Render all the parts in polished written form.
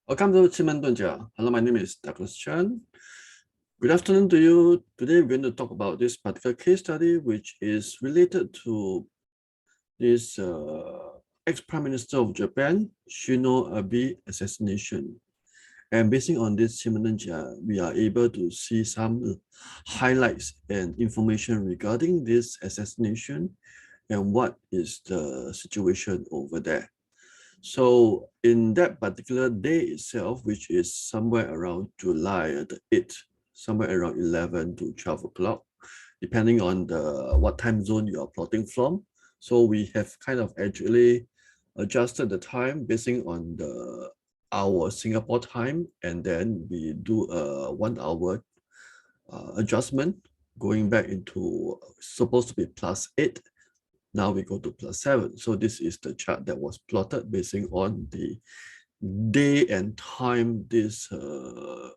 Welcome to Chimandunja. Hello, my name is Douglas Chan. Good afternoon to you. Today we're going to talk about this particular case study, which is related to this ex-Prime Minister of Japan, Shinzo Abe assassination. And based on this Chimandunja, we are able to see some highlights and information regarding this assassination and what is the situation over there. So in that particular day itself, which is somewhere around July the 8th, somewhere around 11 to 12 o'clock, depending on what time zone you are plotting from. So we have kind of actually adjusted the time based on our Singapore time, and then we do a 1 hour adjustment going back into supposed to be +8. Now we go to +7. So this is the chart that was plotted based on the day and time this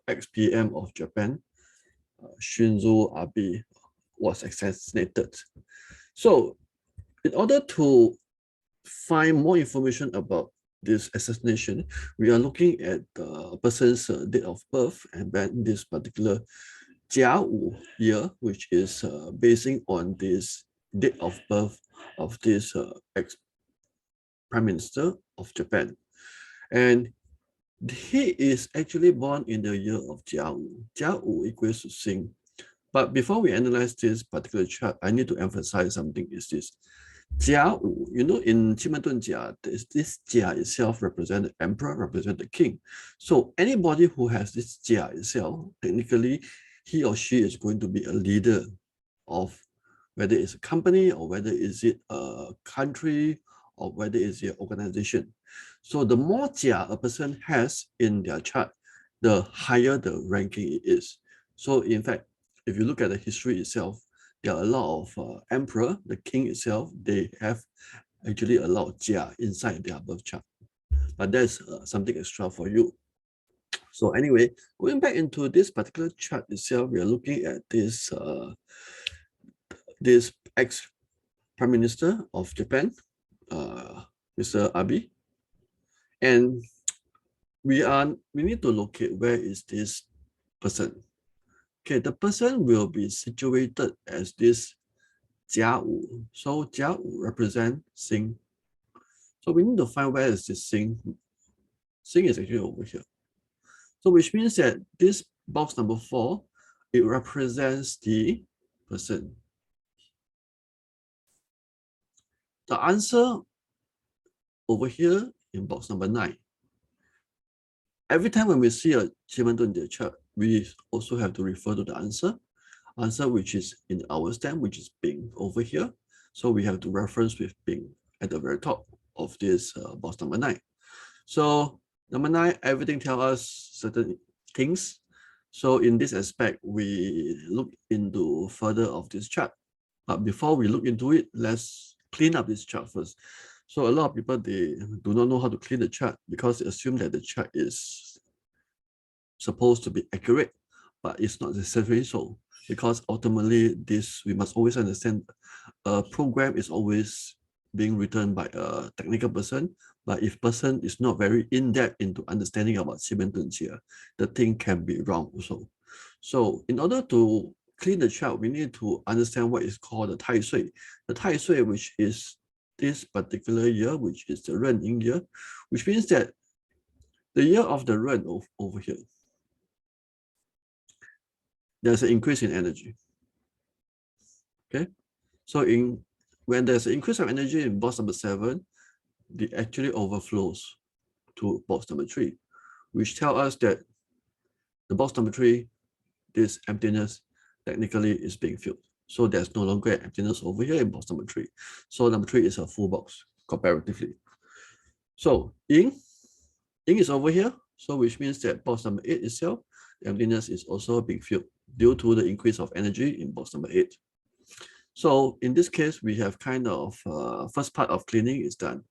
ex-PM of Japan, Shinzo Abe, was assassinated. So in order to find more information about this assassination, we are looking at the person's date of birth, and then this particular Jiawu year, which is basing on this date of birth of this ex-Prime Minister of Japan. And he is actually born in the year of Jiawu. Jiawu equals to Sing. But before we analyze this particular chart, I need to emphasize something is this. Jiawu, you know, in Qimendun Jia, this Jia itself represents the emperor, represents the king. So anybody who has this Jia itself, technically, he or she is going to be a leader of whether it's a company or whether is it a country or whether it's an organization. So the more Jia a person has in their chart, the higher the ranking it is. So in fact, if you look at the history itself, there are a lot of emperor, the king itself, they have actually a lot of Jia inside their birth chart. But that's something extra for you. So anyway, going back into this particular chart itself, we are looking at this this ex-Prime Minister of Japan, Mr. Abe. And we need to locate where is this person. Okay, the person will be situated as this Jiawu. So Jiawu represents Sing. So we need to find where is this Sing. Sing is actually over here. So which means that this box number 4, it represents the person. The answer over here in box number 9. Every time when we see a Qimendun chart, we also have to refer to the answer which is in our stem, which is Bing over here. So we have to reference with Bing at the very top of this box number 9. So number 9, everything tells us certain things. So in this aspect, we look into further of this chart. But before we look into it, let's clean up this chart first. So a lot of people, they do not know how to clean the chart because they assume that the chart is supposed to be accurate, but it's not necessarily so. Because ultimately, we must always understand a program is always being written by a technical person, but if person is not very in-depth into understanding about Qimendun Jia, the thing can be wrong also. So in order to clean the chart, we need to understand what is called the Tai Sui. The Tai Sui, which is this particular year, which is the Ren Ying year, which means that the year of the Ren over here, there's an increase in energy. Okay, so when there's an increase of energy in box number 7, it actually overflows to box number 3, which tells us that the box number 3, this emptiness technically is being filled. So there's no longer emptiness over here in box number 3. So number 3 is a full box comparatively. So Ying is over here, so which means that box number 8 itself, the emptiness is also being filled due to the increase of energy in box number 8. So in this case, we have kind of first part of cleaning is done.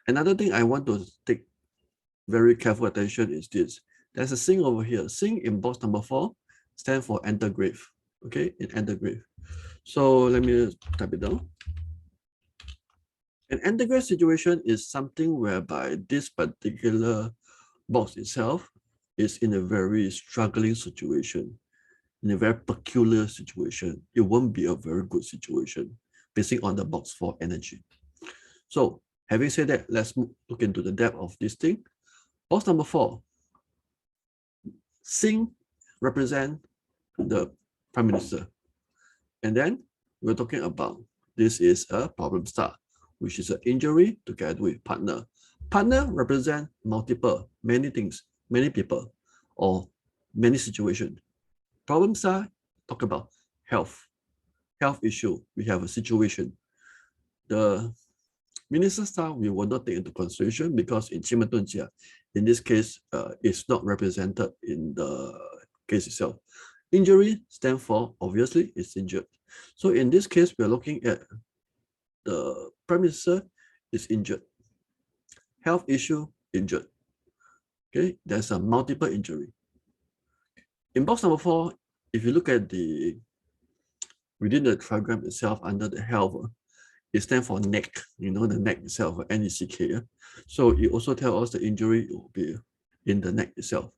Another thing I want to take very careful attention is this. There's a Sing over here. Sing in box number 4 stands for enter grave. Okay, in enter grave. So let me type it down. An enter grave situation is something whereby this particular box itself is in a very struggling situation, in a very peculiar situation. It won't be a very good situation based on the box 4 energy. So having said that, let's look into the depth of this thing. Box number 4, Sing represent the Prime Minister. And then we're talking about this is a problem star, which is an injury together with partner. Partner represent multiple, many things, many people, or many situations. Problem star talk about health issue. We have a situation. The minister star we will not take into consideration because in Qimengdunjia, in this case, it's not represented in the case itself. Injury stand for, obviously, it's injured. So in this case, we're looking at the Prime Minister is injured. Health issue, injured. Okay, there's a multiple injury. In box number 4, if you look at the within the trigram itself under the health, it stands for neck, the neck itself, NECK. So it also tells us the injury will be in the neck itself.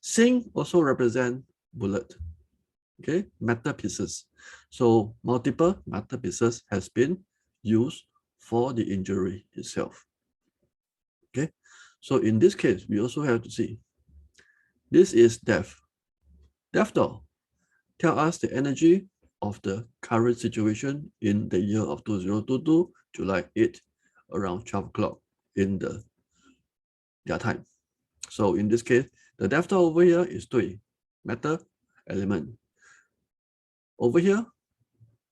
Sing also represent bullet, okay, metal pieces. So multiple metal pieces has been used for the injury itself. Okay, so in this case, we also have to see, this is death. Death door tell us the energy of the current situation in the year of 2022, July 8, around 12 o'clock in their time. So in this case, the death door over here is 3, metal element. Over here,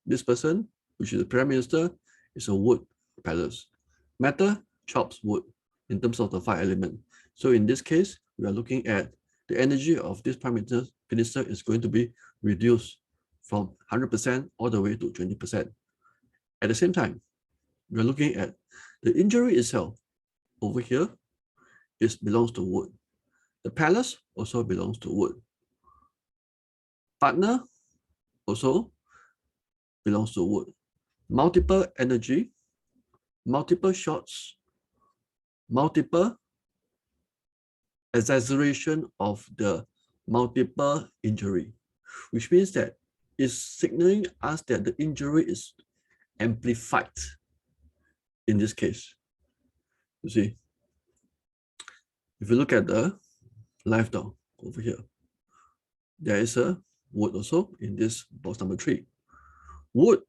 this person, which is the Prime Minister, is a wood palace. Metal chops wood in terms of the 5 element. So in this case, we are looking at the energy of this Prime Minister is going to be reduced from 100% all the way to 20%. At the same time, we're looking at the injury itself. Over here, it belongs to wood. The palace also belongs to wood. Partner also belongs to wood. Multiple energy, multiple shots, multiple exaggeration of the multiple injury, which means that it's signaling us that the injury is amplified in this case. You see, if you look at the life door over here, there is a wood also in this box number 3. Wood,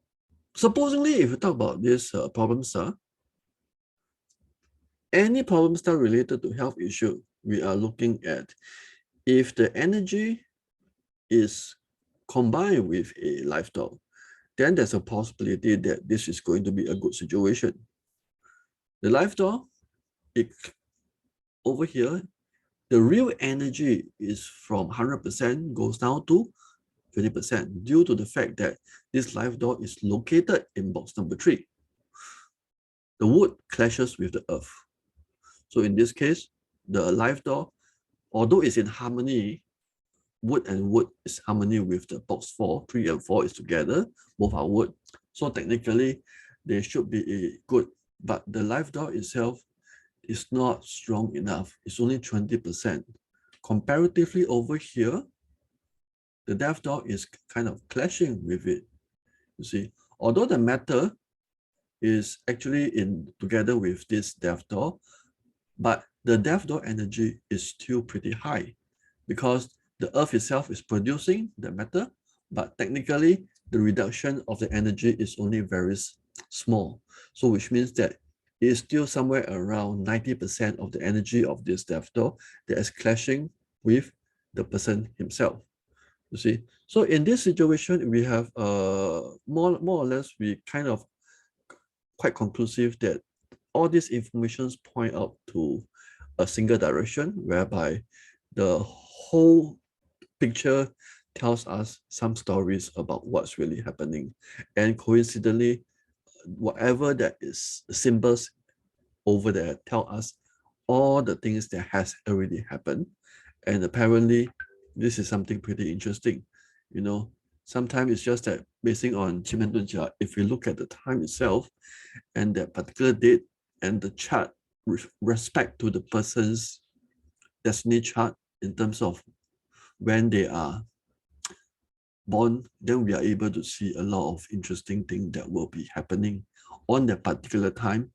supposedly, if you talk about this problem star, any problem star related to health issue, we are looking at if the energy is combined with a life door, then there's a possibility that this is going to be a good situation. The life door, over here, the real energy is from 100% goes down to 20% due to the fact that this life door is located in box number 3. The wood clashes with the earth. So in this case, the life door, although it's in harmony, wood and wood is harmony with the box 4, 3 and 4 is together, both are wood. So technically, they should be good, but the life door itself is not strong enough. It's only 20%. Comparatively over here, the death door is kind of clashing with it. You see, although the matter is actually in together with this death door, but the death door energy is still pretty high because the earth itself is producing the matter, but technically the reduction of the energy is only very small. So which means that it is still somewhere around 90% of the energy of this death door that is clashing with the person himself. You see, so in this situation, we have more or less, we kind of quite conclusive that all these informations point out to a single direction, whereby the whole picture tells us some stories about what's really happening. And coincidentally, whatever that is symbols over there tell us all the things that has already happened. And apparently, this is something pretty interesting. You know, sometimes it's just that basing on Qimengdunjia, if you look at the time itself and that particular date and the chart with respect to the person's destiny chart in terms of when they are born, then we are able to see a lot of interesting things that will be happening on that particular time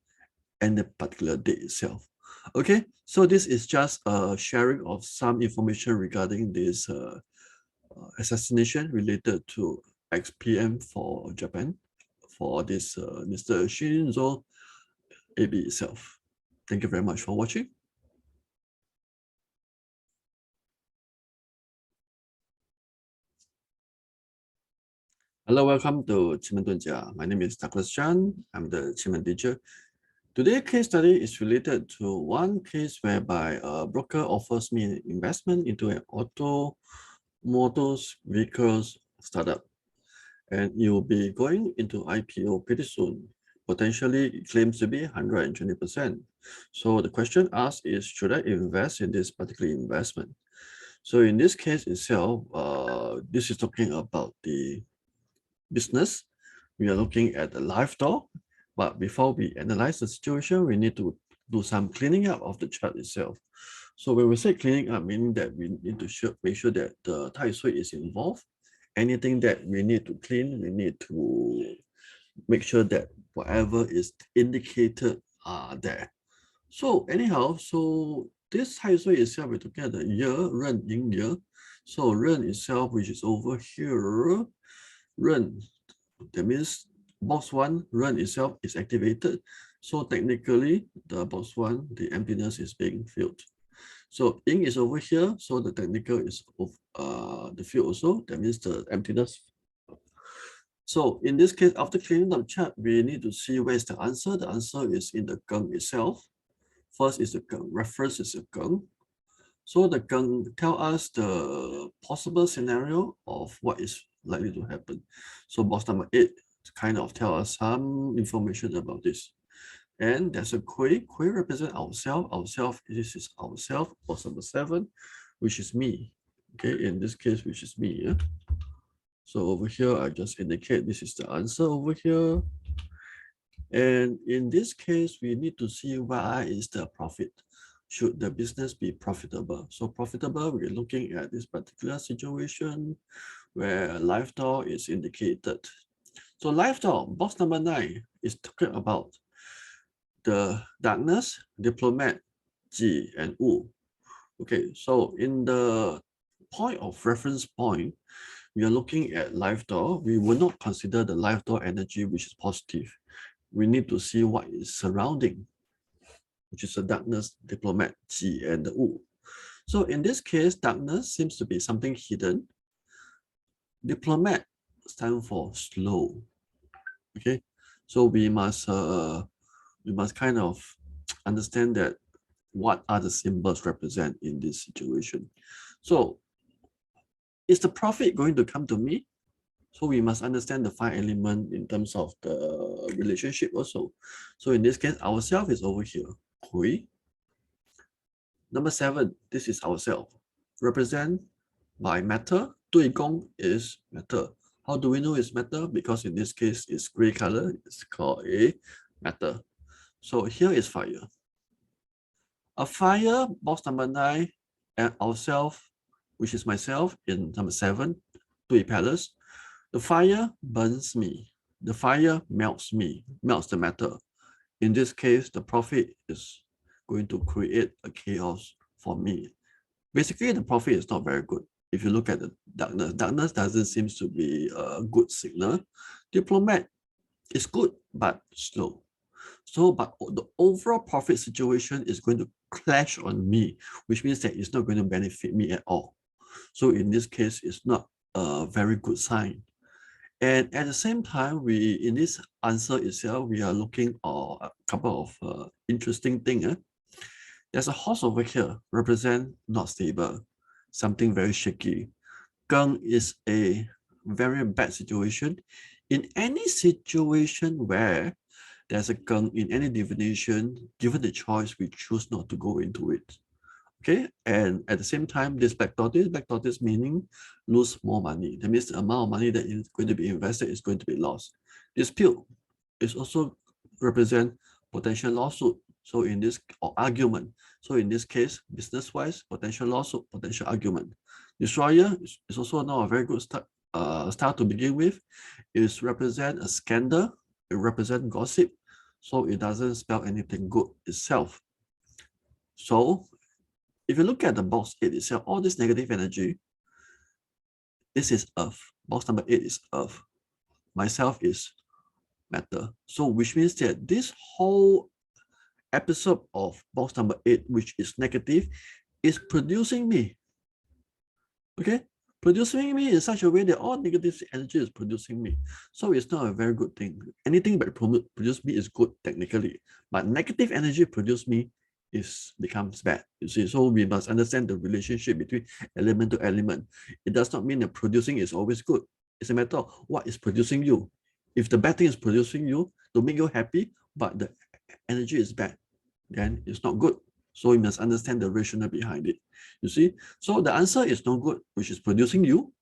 and the particular day itself. Okay, so this is just a sharing of some information regarding this assassination related to XPM for Japan, for this Mr. Shinzo Abe itself. Thank you very much for watching. Hello, welcome to Qimen Dunjia. My name is Douglas Chan. I'm the Qimen teacher. Today's case study is related to one case whereby a broker offers me an investment into an motors vehicles startup, and it will be going into IPO pretty soon. Potentially, it claims to be 120%. So the question asked is, should I invest in this particular investment? So in this case itself, this is talking about the business. We are looking at the live door, but before we analyze the situation, we need to do some cleaning up of the chart itself. So when we say cleaning up, meaning that we need to make sure that the Tai Sui is involved. Anything that we need to clean, we need to make sure that whatever is indicated are there. So anyhow, so this Tai Sui itself, we're looking at the year, Ren Ying year. So Ren itself, which is over here, Ren, that means box 1, Ren itself is activated. So technically, the box 1, the emptiness is being filled. So ink is over here, so the technical is of the field also. That means the emptiness. So in this case, after cleaning up the chart, we need to see where is the answer. The answer is in the Geng itself. First is the Geng, reference is the Geng. So the Geng tell us the possible scenario of what is likely to happen. So box number 8 kind of tell us some information about this. And there's a Kui. Kui represent ourselves. Ourselves, this is ourselves. Box number 7, which is me. Okay, in this case, which is me. Yeah? So over here, I just indicate this is the answer over here. And in this case, we need to see why is the profit. Should the business be profitable? So profitable, we're looking at this particular situation where live door is indicated. So live door, box number 9 is talking about the darkness, diplomat, Ji, and Wu. Okay, so in the point of reference point, we are looking at live door. We will not consider the live door energy, which is positive. We need to see what is surrounding, which is the darkness, diplomat, Ji, and the Wu. So in this case, darkness seems to be something hidden. Diplomat stands for slow. Okay, so we must kind of understand that what are the symbols represent in this situation. So is the profit going to come to me? So we must understand the 5 element in terms of the relationship also. So in this case, ourself is over here. Kui. Number 7, this is ourself. Represent by matter. 对宫 is matter. How do we know it's matter? Because in this case, it's gray color. It's called a matter. So here is fire. A fire, box number 9, and ourself, which is myself, in number 7, 对 palace. The fire burns me. The fire melts me, melts the matter. In this case, the profit is going to create a chaos for me. Basically, the profit is not very good. If you look at the darkness, darkness doesn't seem to be a good signal. Diplomat is good, but slow. So, but the overall profit situation is going to clash on me, which means that it's not going to benefit me at all. So in this case, it's not a very good sign. And at the same time, in this answer itself, we are looking at a couple of interesting things. There's a horse over here, represent not stable, something very shaky. Geng is a very bad situation. In any situation where there's a Geng in any divination, given the choice, we choose not to go into it. Okay, and at the same time, this black tortoise meaning lose more money. That means the amount of money that is going to be invested is going to be lost. Dispute is also represent potential lawsuit. So in this, or argument. So in this case, business-wise, potential lawsuit, potential argument. Destroyer is also not a very good start to begin with. It represents a scandal, it represents gossip, so it doesn't spell anything good itself. So if you look at the box 8 itself, all this negative energy, this is earth. Box number 8 is earth. Myself is matter. So which means that this whole episode of box number 8, which is negative, is producing me. Okay? Producing me in such a way that all negative energy is producing me. So it's not a very good thing. Anything but produce me is good technically. But negative energy produce me becomes bad. You see, so we must understand the relationship between element to element. It does not mean that producing is always good. It's a matter of what is producing you. If the bad thing is producing you to make you happy, but the energy is bad, then it's not good. So you must understand the rationale behind it. You see, so the answer is not good, which is producing you.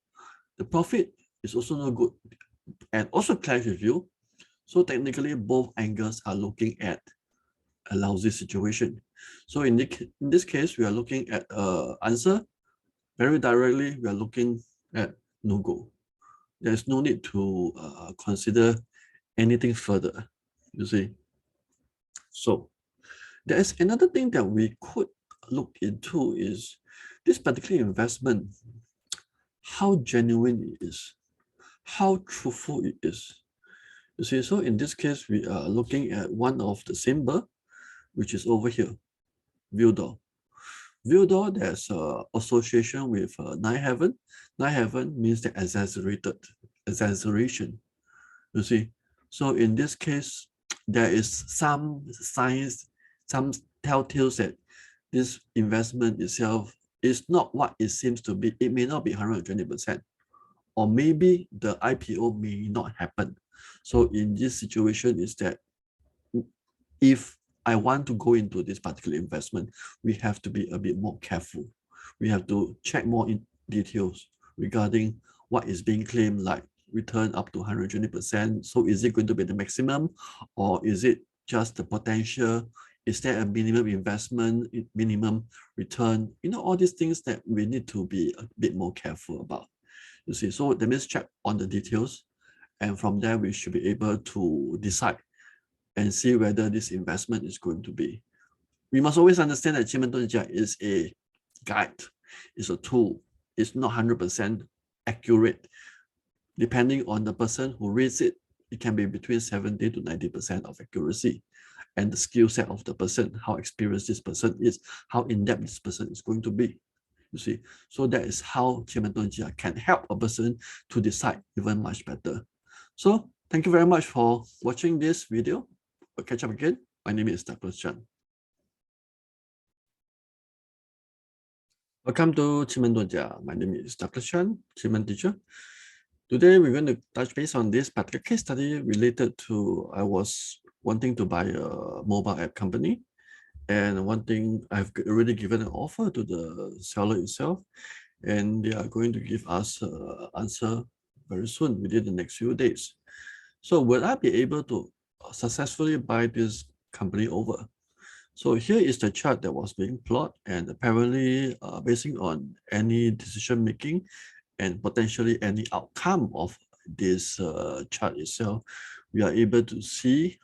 The profit is also not good and also clash with you. So technically, both angles are looking at a lousy situation. So in this case, we are looking at answer. Very directly, we are looking at no go. There's no need to consider anything further, you see. So there's another thing that we could look into is this particular investment, how genuine it is, how truthful it is. You see, so in this case, we are looking at one of the symbol, which is over here, view door. View door, there's an association with nine heaven. Nine heaven means the exaggeration. You see, so in this case, there is some signs, some telltales that this investment itself is not what it seems to be. It may not be 120%, or maybe the IPO may not happen. So in this situation is that if I want to go into this particular investment, we have to be a bit more careful. We have to check more in details regarding what is being claimed, like return up to 120%. So is it going to be the maximum, or is it just the potential? Is there a minimum investment, minimum return? You know, all these things that we need to be a bit more careful about. You see, so that means check on the details, and from there we should be able to decide and see whether this investment is going to be. We must always understand that 奇门遁甲 is a guide, it's a tool, it's not 100% accurate. Depending on the person who reads it, it can be between 70 to 90% of accuracy. And the skill set of the person, how experienced this person is, how in-depth this person is going to be. You see, so that is how 奇门遁甲 can help a person to decide even much better. So thank you very much for watching this video. We'll catch up again. My name is Douglas Chan. Welcome to 奇门遁甲. My name is Douglas Chan, 奇门 teacher. Today we're going to touch base on this particular case study related to I was wanting to buy a mobile app company, and one thing I've already given an offer to the seller itself, and they are going to give us an answer very soon within the next few days. So will I be able to successfully buy this company over? So here is the chart that was being plotted, and apparently basing on any decision making and potentially any outcome of this chart itself, we are able to see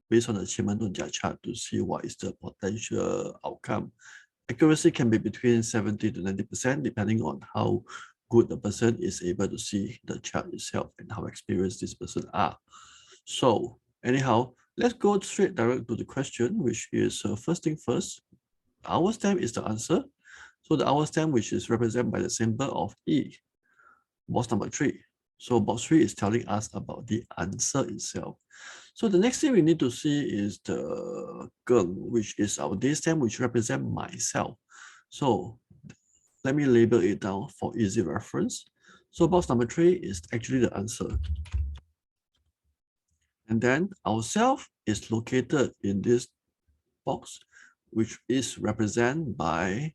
based on the 奇门遁甲 chart to see what is the potential outcome. Accuracy can be between 70 to 90% depending on how good the person is able to see the chart itself and how experienced this person are. So anyhow, let's go straight direct to the question, which is first thing first, hour stamp is the answer. So the hour stamp, which is represented by the symbol of E, box number 3. So box 3 is telling us about the answer itself. So the next thing we need to see is the Geng, which is our day stamp, which represents myself. So let me label it down for easy reference. So box number 3 is actually the answer. And then our self is located in this box, which is represented by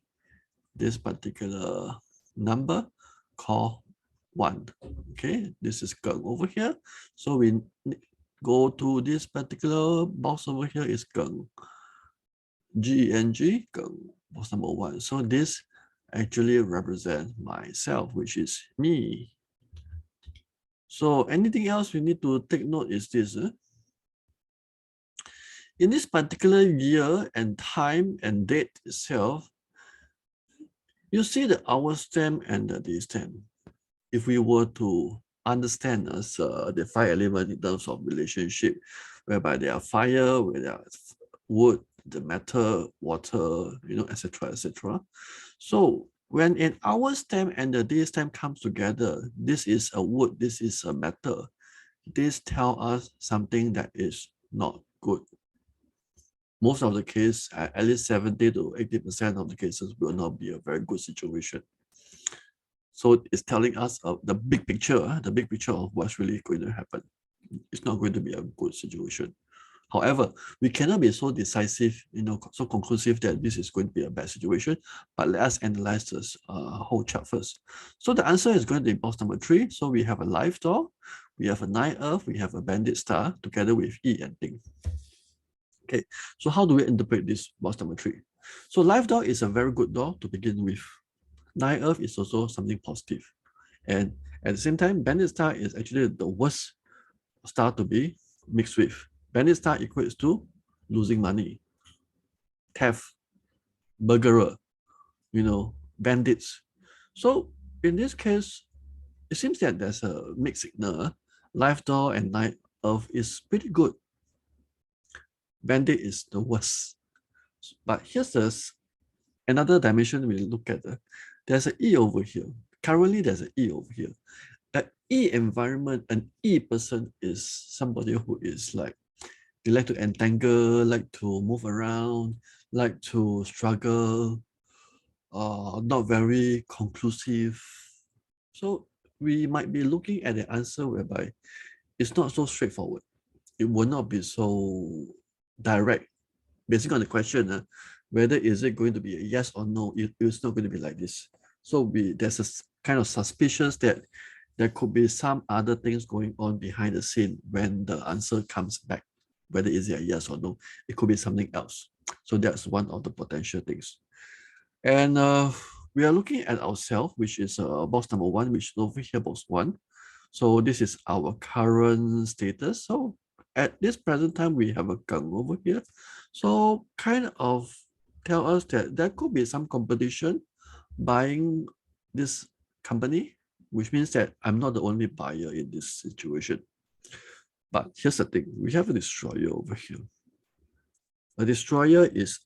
this particular number called 1. Okay, this is Geng over here. So we go to this particular box over here is Geng. G-E-N-G, box number 1. So this actually represents myself, which is me. So anything else we need to take note is this. In this particular year and time and date itself, you see the hour stamp and the day stamp. If we were to understand the 5 elements in terms of relationship, whereby there are fire, where there are wood, the metal, water, etc., etc. So when an hour stamp and the day stamp comes together, this is a wood, this is a metal. This tells us something that is not good. Most of the case, at least 70 to 80% of the cases will not be a very good situation. So it's telling us the big picture of what's really going to happen. It's not going to be a good situation. However, we cannot be so decisive, so conclusive that this is going to be a bad situation, but let us analyze this whole chart first. So the answer is going to be box number 3. So we have a live door, we have a 9 earth, we have a bandit star together with E and Ting. Okay, so how do we interpret this box number 3? So live door is a very good door to begin with. 9 earth is also something positive. And at the same time, bandit star is actually the worst star to be mixed with. Bandit star equates to losing money, theft, burglar, bandits. So in this case, it seems that there's a mixed signal. Live door and 9 earth is pretty good. Bandit is the worst. But here's another dimension we look at. There's an E over here. Currently, there's an E over here. An E environment, an E person is somebody who is like, they like to entangle, like to move around, like to struggle, not very conclusive. So we might be looking at the answer whereby it's not so straightforward. It will not be so direct. Basically on the question, whether is it going to be a yes or no, it's not going to be like this. So there's a kind of suspicious that there could be some other things going on behind the scene when the answer comes back. Whether is it a yes or no, it could be something else. So that's one of the potential things. And we are looking at ourselves, which is box number 1, which is over here, box 1. So this is our current status. So at this present time, we have a gun over here. So kind of tell us that there could be some competition buying this company, which means that I'm not the only buyer in this situation. But here's the thing, we have a destroyer over here. A destroyer is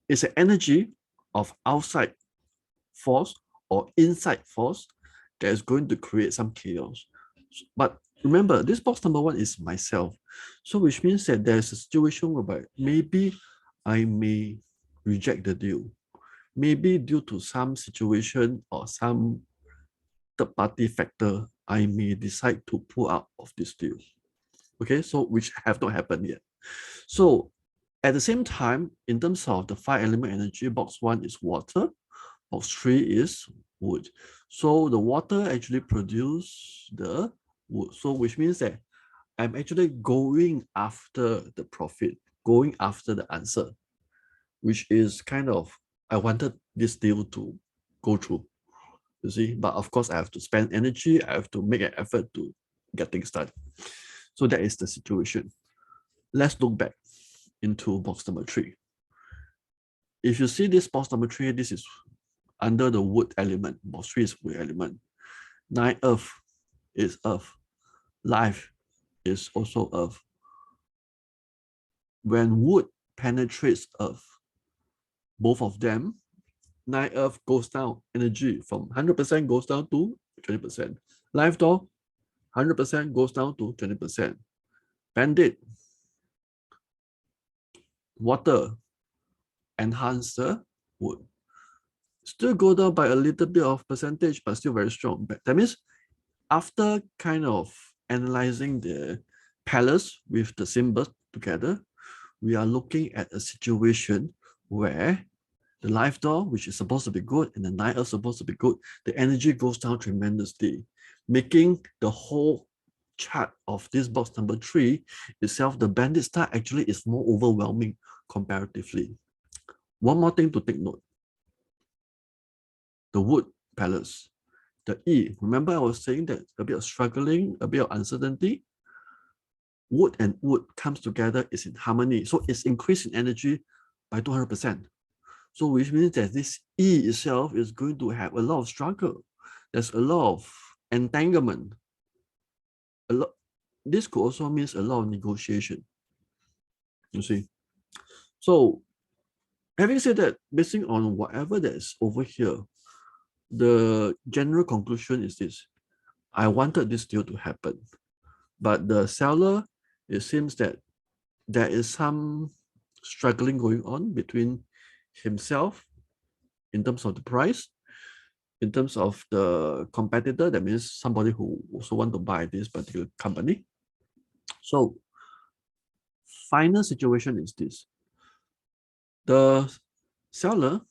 it's an energy of outside force or inside force that is going to create some chaos. But remember, this box number 1 is myself. So which means that there's a situation whereby maybe I may reject the deal. Maybe due to some situation or some third-party factor, I may decide to pull out of this deal. Okay, so which have not happened yet. So at the same time, in terms of the 5 element energy, box 1 is water, box 3 is wood. So the water actually produces the wood. So which means that I'm actually going after the profit, going after the answer, which is kind of, I wanted this deal to go through, you see, but of course I have to spend energy, I have to make an effort to get things done. So that is the situation. Let's look back into box number 3. If you see this box number 3, this is under the wood element. Box 3 is wood element. 9 earth is earth. Life is also earth. When wood penetrates earth, both of them, 9 earth goes down, energy from 100% goes down to 20%. Life door, 100% goes down to 20%. Bandit, water, enhance the wood. Still go down by a little bit of percentage, but still very strong. But that means after kind of analyzing the palace with the symbols together, we are looking at a situation where the life door, which is supposed to be good, and the 9 earth supposed to be good, the energy goes down tremendously, making the whole chart of this box number 3 itself, the bandit star actually is more overwhelming comparatively. One more thing to take note. The wood palace, the E. Remember I was saying that a bit of struggling, a bit of uncertainty. Wood and wood comes together, is in harmony. So it's increased in energy by 200%. So which means that this E itself is going to have a lot of struggle. There's a lot of entanglement. This could also mean a lot of negotiation. You see. So having said that, basing on whatever that is over here, the general conclusion is this. I wanted this deal to happen. But the seller, it seems that there is some struggling going on between himself in terms of the price, in terms of the competitor, that means somebody who also want to buy this particular company. So final situation is this. The seller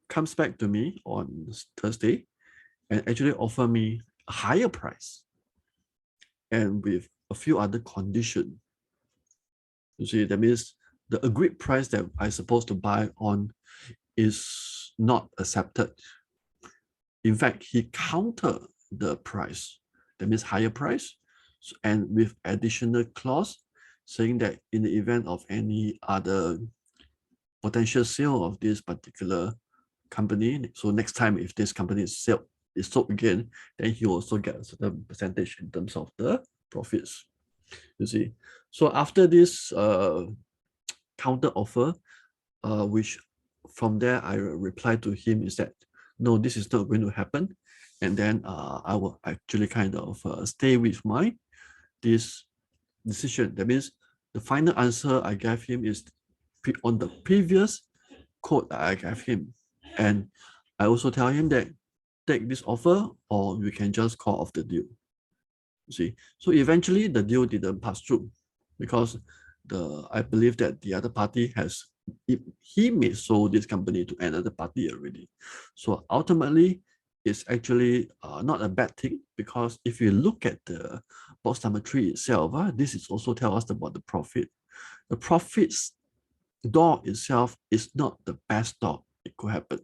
comes back to me on Thursday and actually offer me a higher price and with a few other conditions. You see, that means the agreed price that I'm supposed to buy on is not accepted. In fact, he countered the price, that means higher price, and with additional clause saying that in the event of any other potential sale of this particular company, so next time if this company is sold again, then he will also get a certain percentage in terms of the profits. You see, so after this counter offer, which from there I replied to him is that no, this is not going to happen, and then I will actually kind of stay with this decision. That means the final answer I gave him is on the previous quote that I gave him, and I also tell him that take this offer or we can just call off the deal. You see, so eventually the deal didn't pass through because I believe that the other party he may sold this company to another party already. So ultimately, it's actually not a bad thing, because if you look at the box number 3 itself, this is also tell us about the profit. The profits door itself is not the best door it could happen.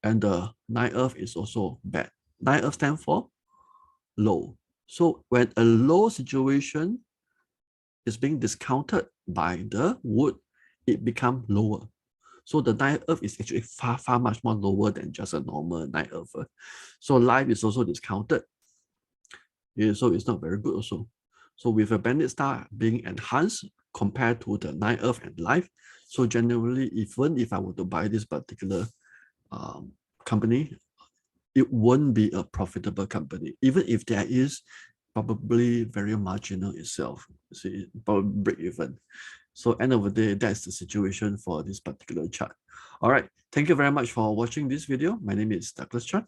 And the 9 earth is also bad. 9 earth stands for low. So when a low situation is being discounted by the wood, it becomes lower. So the 9 earth is actually far, far much more lower than just a normal 9 earth. So life is also discounted. Yeah, so it's not very good also. So with a bandit star being enhanced compared to the 9 earth and life, so generally, even if I were to buy this particular company, it won't be a profitable company, even if there is probably very marginal itself. See, probably break even. So end of the day, that's the situation for this particular chart. All right, thank you very much for watching this video. My name is Douglas Chan.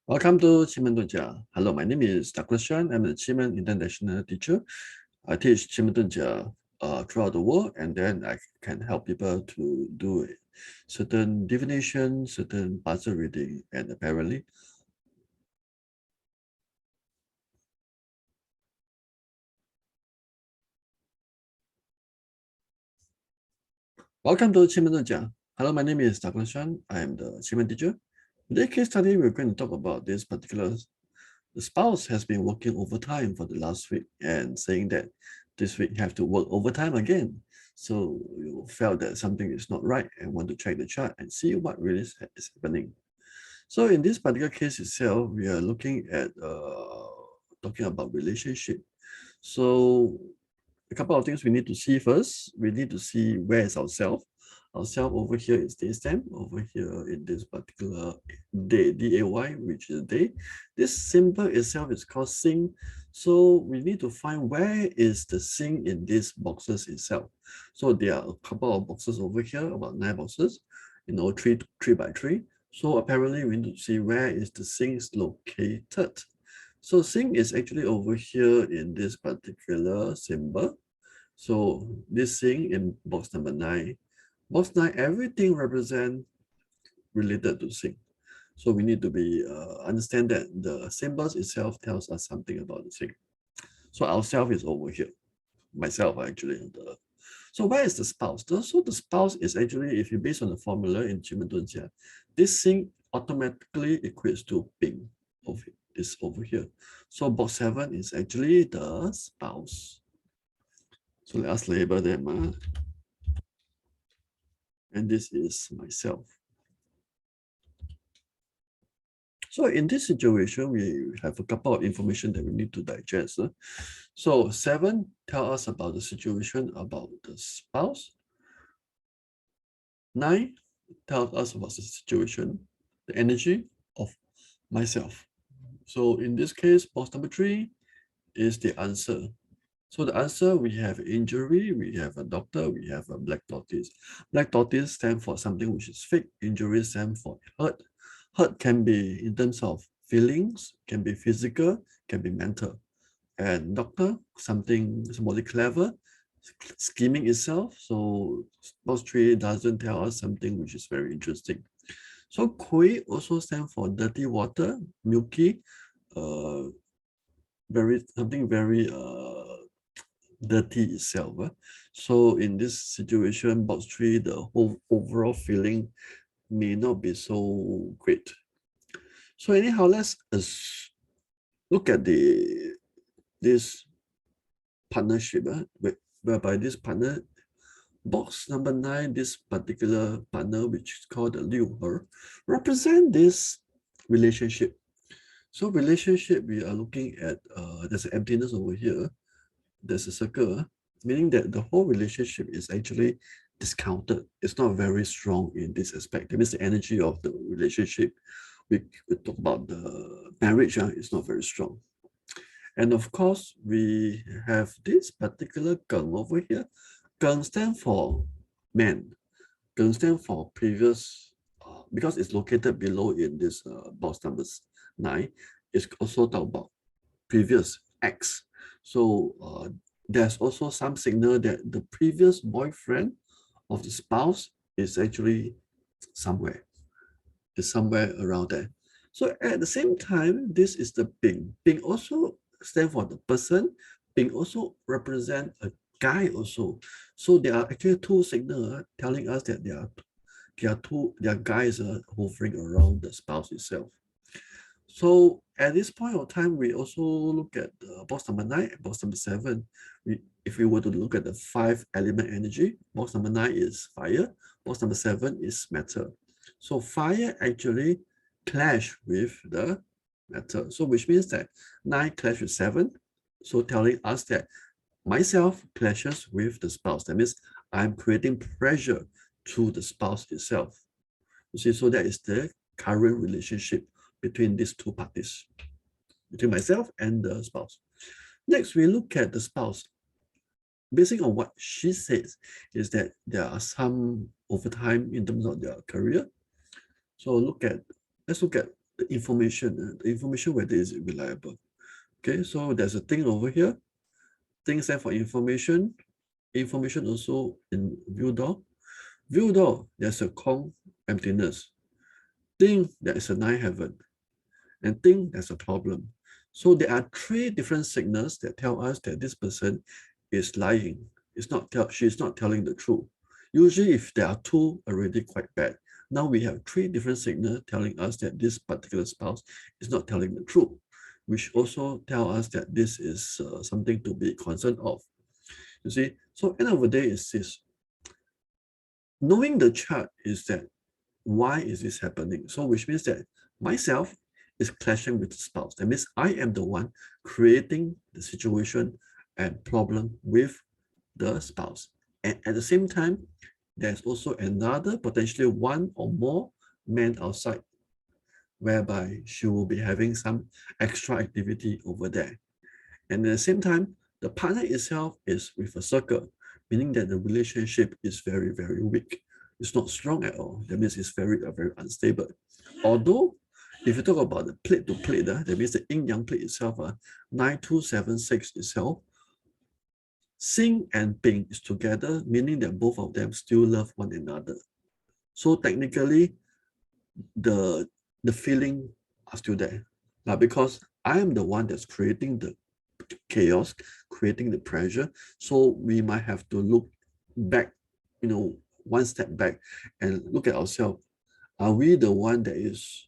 Welcome to Qimen Dunjia. Hello, my name is Douglas Chan. I'm a Qimen International teacher. I teach Qimen Dunjia throughout the world, and then I can help people to do certain divination, certain puzzle reading, and apparently. Welcome to Qimen Dunjia. Hello, my name is Douglas Chan. I am the Qimen teacher. Today's case study, we're going to talk about this particular. The spouse has been working overtime for the last week and saying that this week have to work overtime again. So you felt that something is not right and want to check the chart and see what really is happening. So in this particular case itself, we are looking at talking about relationship. So a couple of things we need to see first. We need to see where is ourselves. Ourselves over here is day stamp, over here in this particular day, DAY, which is day. This symbol itself is called sing. So we need to find where is the sing in these boxes itself. So there are a couple of boxes over here, about 9 boxes, three by 3. So apparently we need to see where is the sing is located. So sing is actually over here in this particular symbol. So this thing in box number 9. Box 9, everything represents related to Sing. So we need to be understand that the symbols itself tells us something about the Sing. So our self is over here. Myself actually. So where is the spouse? So the spouse is actually, if you base on the formula in Jimentunjia, this Sing automatically equates to Bing over this over here. So box 7 is actually the spouse. So let us label them. And this is myself. So in this situation, we have a couple of information that we need to digest. So 7 tell us about the situation about the spouse. 9 tells us about the situation, the energy of myself. So in this case, box number 3 is the answer. So the answer, we have injury, we have a doctor, we have a black tortoise. Black tortoise stands for something which is fake. Injury stands for hurt. Hurt can be in terms of feelings, can be physical, can be mental. And doctor, somebody clever, scheming itself. So box 3 doesn't tell us something which is very interesting. So Koi also stands for dirty water, milky, something very dirty itself. So in this situation, box 3, the whole overall feeling may not be so great. So anyhow, let's look at this partnership, whereby this partner, box number 9, this particular partner, which is called the Liu Her, represent this relationship. So relationship, we are looking at, there's an emptiness over here. There's a circle, meaning that the whole relationship is actually discounted. It's not very strong in this aspect. That means the energy of the relationship, we talk about the marriage, it's not very strong. And of course, we have this particular Geng over here. Geng stands for man. Geng stands for previous, because it's located below in this box number 9. It's also talk about previous X. So there's also some signal that the previous boyfriend of the spouse is actually somewhere around there. So at the same time, this is the Bing. Bing also stand for the person. Bing also represent a guy also. So there are actually 2 signals telling us that there are guys hovering around the spouse itself. So at this point of time, we also look at box number 9 and box number 7. If we were to look at the 5 element energy, box number 9 is fire, box number 7 is metal. So fire actually clash with the metal. So which means that 9 clash with 7. So telling us that myself clashes with the spouse. That means I'm creating pressure to the spouse itself. You see, so that is the current relationship between these 2 parties, between myself and the spouse. Next, we look at the spouse. Basing on what she says, is that there are some overtime in terms of their career. So let's look at the information. The information, whether is it reliable. Okay, so there's a thing over here. Thing stand for information. Information also in view door. View door, there's a Kong, emptiness. Thing, there is a 9 heaven. And think there's a problem. So there are 3 different signals that tell us that this person is lying. She's not telling the truth. Usually if there are 2 already quite bad. Now we have 3 different signals telling us that this particular spouse is not telling the truth, which also tell us that this is something to be concerned of. You see, so end of the day is this. Knowing the chart is that why is this happening? So which means that myself is clashing with the spouse. That means I am the one creating the situation and problem with the spouse. And at the same time, there's also another, potentially 1 or more men outside, whereby she will be having some extra activity over there. And at the same time, the partner itself is with a circle, meaning that the relationship is very, very weak. It's not strong at all. That means it's very, very unstable. Although, if you talk about the plate to plate, that means the yin-yang plate itself, 9276 itself, Sing and Ping is together, meaning that both of them still love one another. So technically, the feeling are still there. Now, because I am the one that's creating the chaos, creating the pressure. So we might have to look back, one step back and look at ourselves. Are we the one that is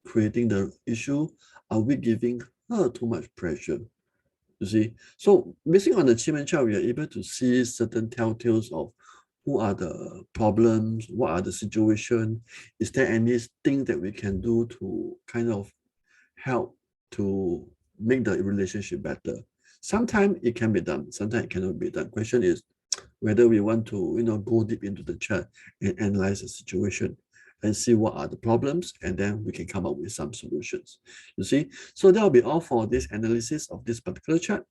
creating the issue? Are we giving her too much pressure? You see, so basing on the achievement chart, we are able to see certain telltales of who are the problems, what are the situation, is there anything that we can do to kind of help to make the relationship better. Sometimes it can be done, sometimes it cannot be done. Question is whether we want to go deep into the chart and analyze the situation and see what are the problems, and then we can come up with some solutions. You see, so that will be all for this analysis of this particular chart.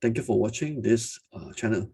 Thank you for watching this channel.